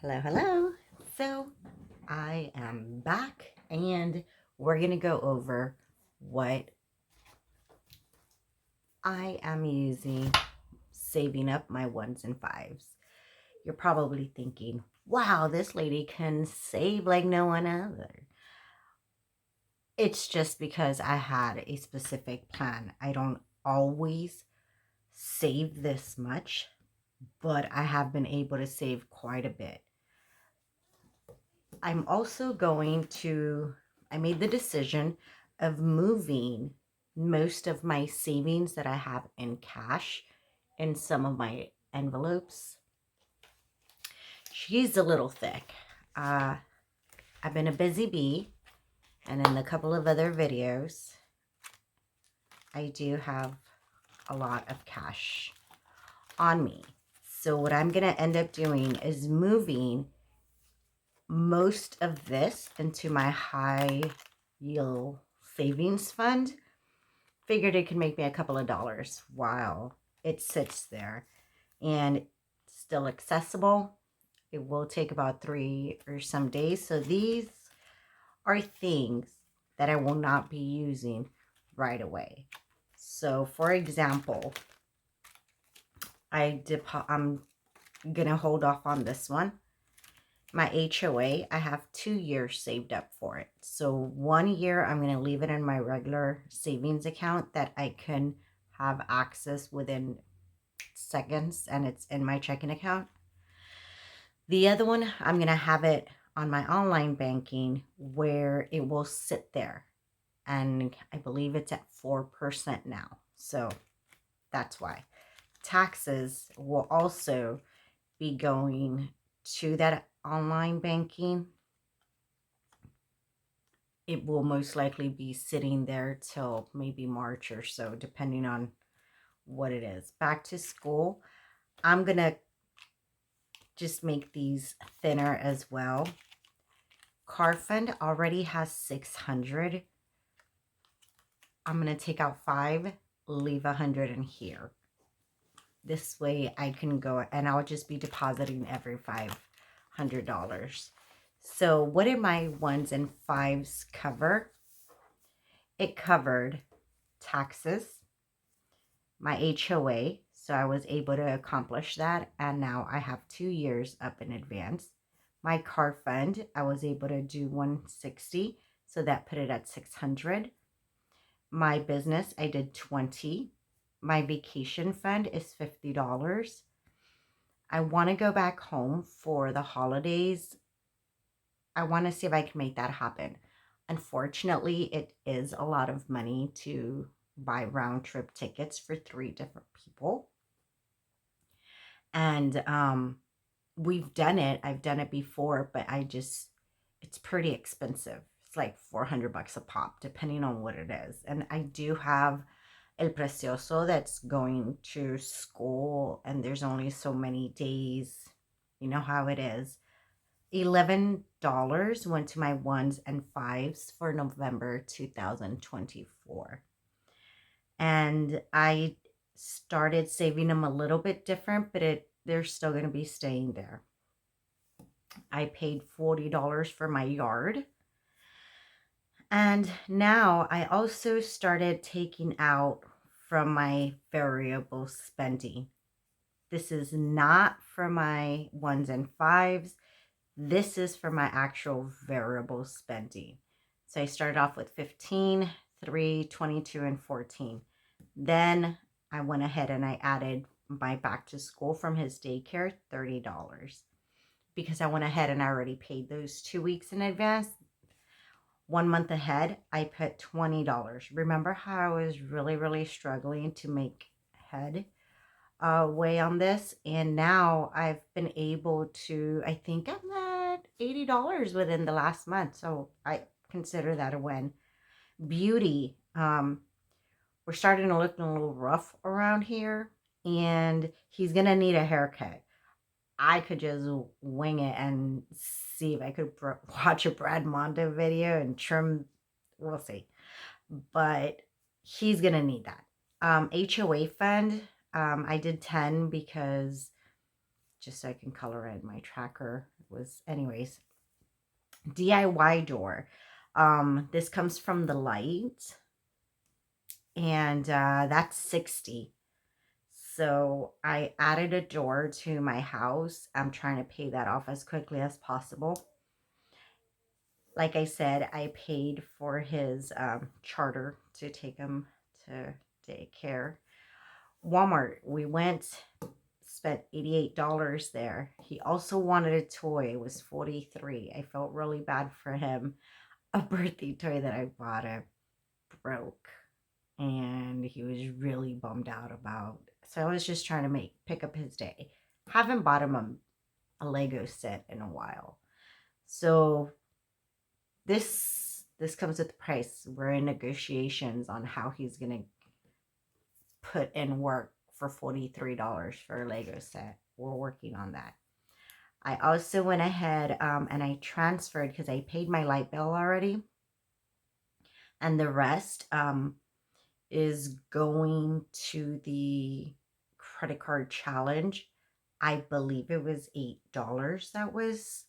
Hello, hello. So I am back and we're going to go over what I am using saving up my ones and fives. You're probably thinking, wow, this lady can save like no one other. It's just because I had a specific plan. I don't always save this much, but I have been able to save quite a bit. I'm also I made the decision of moving most of my savings that I have in cash in some of my envelopes. She's a little thick. I've been a busy bee, and in a couple of other videos, I do have a lot of cash on me. So what I'm going to end up doing is moving most of this into my high yield savings fund. Figured it could make me a couple of dollars while it sits there and still accessible. It will take about 3 or some days. So these are things that I will not be using right away. So for example, I'm gonna hold off on this one. My HOA, I have 2 years saved up for it. So 1 year, I'm going to leave it in my regular savings account that I can have access within seconds, and it's in my checking account. The other one, I'm going to have it on my online banking where it will sit there. And I believe it's at 4% now. So that's why. Taxes will also be going to that online banking. It will most likely be sitting there till maybe March or so, depending on what it is. Back to school, I'm going to just make these thinner as well. Car fund already has 600. I'm going to take out 5, leave 100 in here. This way I can go, and I'll just be depositing every $500. So what did my ones and fives cover? It covered taxes, my HOA, so I was able to accomplish that, and now I have 2 years up in advance. My car fund, I was able to do 160, so that put it at 600. My business, I did 20. My vacation fund is $50. I want to go back home for the holidays. I want to see if I can make that happen. Unfortunately, it is a lot of money to buy round trip tickets for 3 different people. And we've done it. I've done it before, but it's pretty expensive. It's like $400 a pop, depending on what it is. And I do have El Precioso that's going to school, and there's only so many days. You know how it is. $11 went to my ones and fives for November 2024. And I started saving them a little bit different, but they're still going to be staying there. I paid $40 for my yard. And now I also started taking out from my variable spending. This is not for my ones and fives. This is for my actual variable spending. So I started off with 15, 3, 22, and 14. Then I went ahead and I added my back to school from his daycare, $30. Because I went ahead and I already paid those 2 weeks in advance. 1 month ahead, I put $20. Remember how I was really struggling to make headway on this? And now I've been able to, I think I'm at $80 within the last month. So I consider that a win. Beauty. We're starting to look a little rough around here, and he's going to need a haircut. I could just wing it and see if I could watch a Brad Mondo video and trim. We'll see. But he's going to need that. HOA fund, I did 10 because just so I can color in my tracker. Was, anyways, DIY door. This comes from the light, and that's 60. So I added a door to my house. I'm trying to pay that off as quickly as possible. Like I said, I paid for his charter to take him to daycare. Walmart, we went, spent $88 there. He also wanted a toy. It was $43. I felt really bad for him. A birthday toy that I bought him broke, and he was really bummed out about. So I was just trying to pick up his day. Haven't bought him a Lego set in a while. So this comes with the price. We're in negotiations on how he's gonna put in work for $43 for a Lego set. We're working on that. I also went ahead and I transferred, because I paid my light bill already, and the rest is going to the credit card challenge. I believe it was $8 that was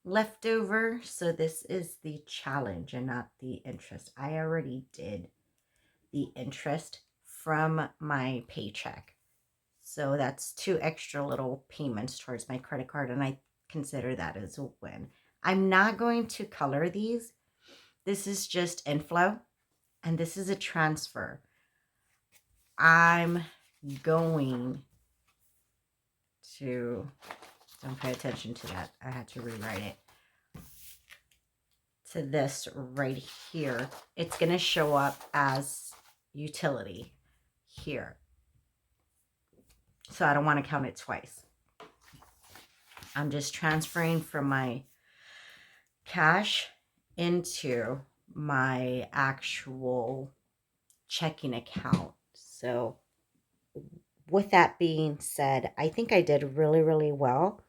left over. So this is the challenge and not the interest. I already did the interest from my paycheck. So that's 2 extra little payments towards my credit card, and I consider that as a win. I'm not going to color these. This is just inflow, and this is a transfer. I'm going to, don't pay attention to that. I had to rewrite it. To this right here. It's going to show up as utility here. So I don't want to count it twice. I'm just transferring from my cash into my actual checking account. So with that being said, I think I did really, really well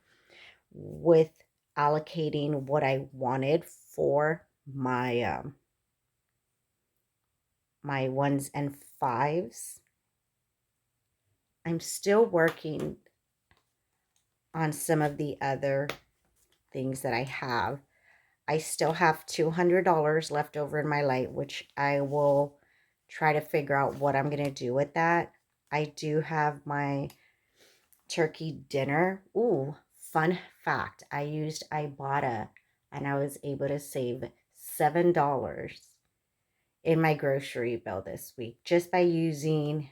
with allocating what I wanted for my my 1s and 5s. I'm still working on some of the other things that I have. I still have $200 left over in my light, which I will try to figure out what I'm going to do with that. I do have my turkey dinner. Ooh, fun fact. I used Ibotta, and I was able to save $7 in my grocery bill this week just by using,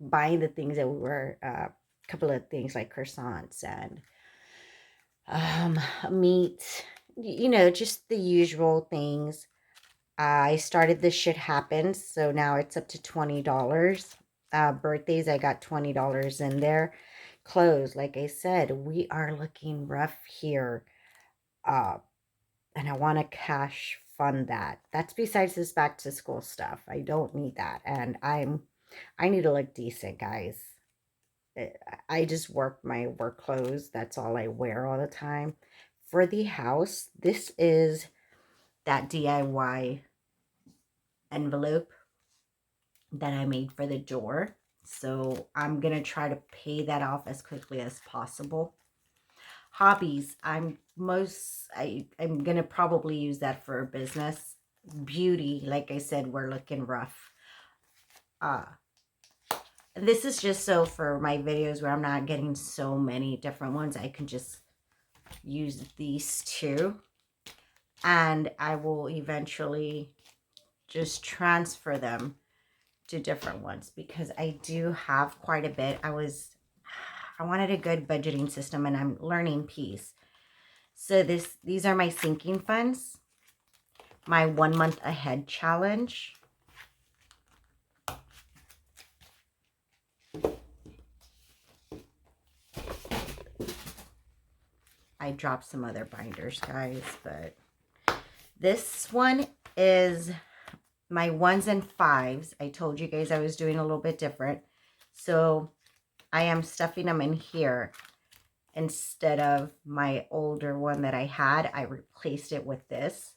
buying the things that we were, a couple of things like croissants and meat, you know, just the usual things. I started This Shit Happens, so now it's up to $20. Birthdays, I got $20 in there. Clothes, like I said, we are looking rough here. And I want to cash fund that. That's besides this back to school stuff. I don't need that. And I need to look decent, guys. I just work my work clothes. That's all I wear all the time. For the house, this is that DIY envelope that I made for the door. So I'm going to try to pay that off as quickly as possible. Hobbies, I'm going to probably use that for a business. Beauty, like I said, we're looking rough. This is just so for my videos where I'm not getting so many different ones, I can just use these two. And I will eventually just transfer them to different ones, because I do have quite a bit. I wanted a good budgeting system, and I'm learning peace. So these are my sinking funds, my 1 month ahead challenge. I dropped some other binders, guys, but this one is my 1s and 5s. I told you guys I was doing a little bit different. So I am stuffing them in here. Instead of my older one that I had, I replaced it with this.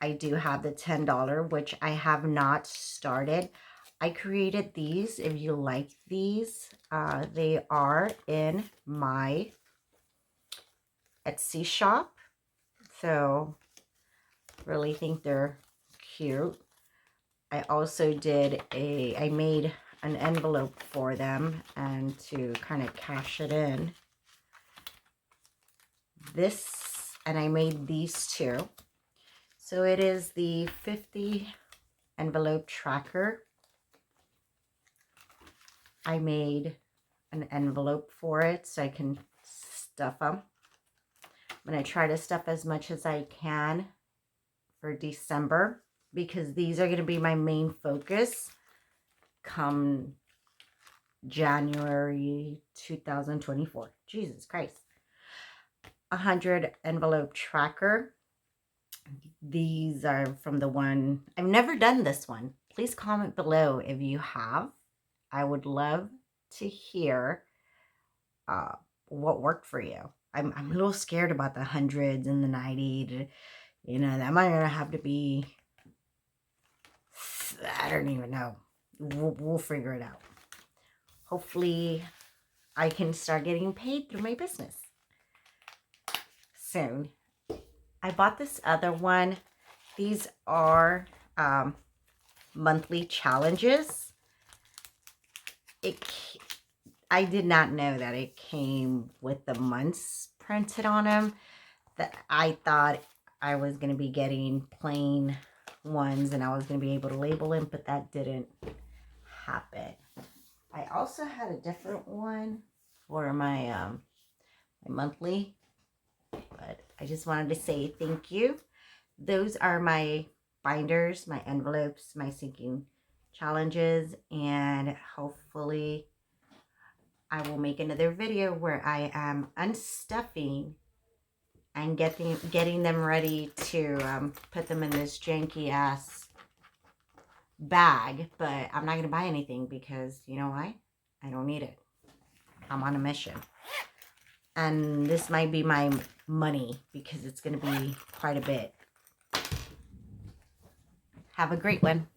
I do have the $10, which I have not started. I created these. If you like these, they are in my Etsy shop. So really think they're cute. I also I made an envelope for them and to kind of cash it in. And I made these two. So it is the 50 envelope tracker. I made an envelope for it so I can stuff them. I'm going to try to stuff as much as I can for December because these are going to be my main focus come January 2024. Jesus Christ. 100 envelope tracker. These are from the one, I've never done this one. Please comment below if you have. I would love to hear what worked for you. I'm a little scared about the hundreds and the 90. You know, that might gonna have to be, I don't even know. We'll figure it out. Hopefully I can start getting paid through my business soon. I bought this other one. These are monthly challenges. I did not know that it came with the months printed on them. That I thought I was going to be getting plain ones and I was going to be able to label them, but that didn't happen. I also had a different one for my my monthly, but I just wanted to say thank you. Those are my binders, my envelopes, my sinking challenges, and hopefully I will make another video where I am unstuffing and getting them ready to put them in this janky ass bag. But I'm not going to buy anything because you know why? I don't need it. I'm on a mission. And this might be my money because it's going to be quite a bit. Have a great one.